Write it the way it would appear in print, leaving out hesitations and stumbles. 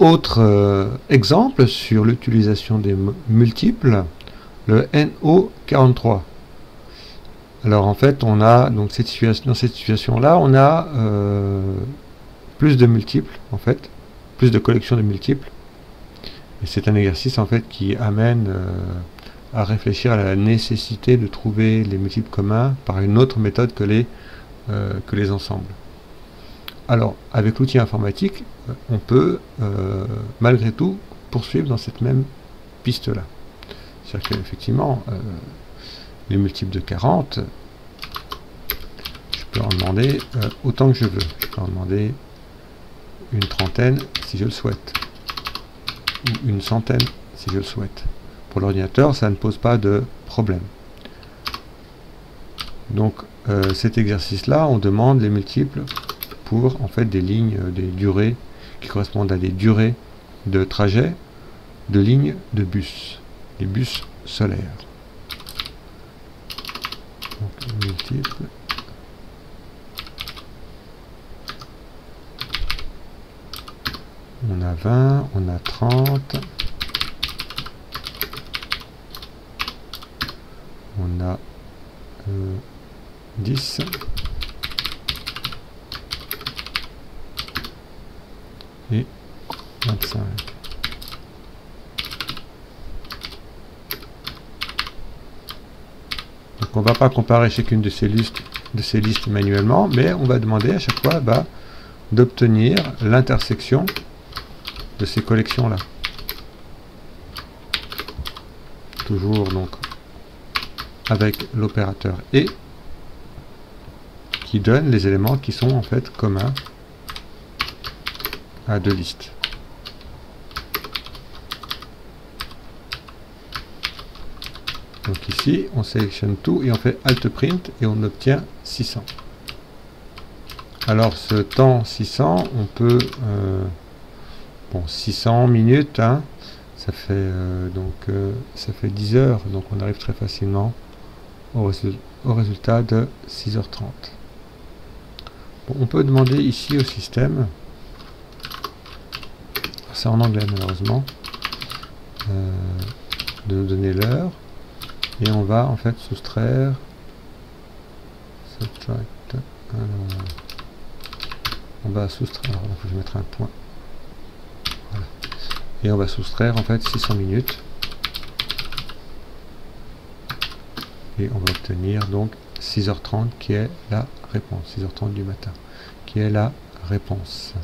Autre exemple sur l'utilisation des multiples, le NO43. Alors en fait, on a donc dans cette situation-là, on a plus de multiples, en fait, plus de collections de multiples. Et c'est un exercice en fait qui amène à réfléchir à la nécessité de trouver les multiples communs par une autre méthode que les ensembles. Alors, avec l'outil informatique, on peut malgré tout poursuivre dans cette même piste-là. C'est-à-dire qu'effectivement, les multiples de 40, je peux en demander autant que je veux. Je peux en demander une trentaine si je le souhaite, ou une centaine si je le souhaite. Pour l'ordinateur, ça ne pose pas de problème. Donc, cet exercice-là, on demande les multiples pour en fait des lignes, des durées qui correspondent à des durées de trajet de lignes de bus, les bus solaires. Donc, multiples. On a 20, on a 30, on a 10, et 25. Donc on ne va pas comparer chacune de ces listes manuellement, mais on va demander à chaque fois d'obtenir l'intersection de ces collections-là. Toujours donc avec l'opérateur et qui donne les éléments qui sont en fait communs à deux listes. Donc ici, on sélectionne tout et on fait Alt Print et on obtient 600. Alors ce temps 600, on peut... bon, 600 minutes, hein, ça fait ça fait 10 heures, donc on arrive très facilement au résultat de 6h30. Bon, on peut demander ici au système, c'est en anglais malheureusement, de nous donner l'heure, et on va en fait soustraire, on va soustraire, alors il faut que je mette un point, voilà. Et on va soustraire en fait 600 minutes, et on va obtenir donc 6h30 qui est la réponse, 6h30 du matin, qui est la réponse.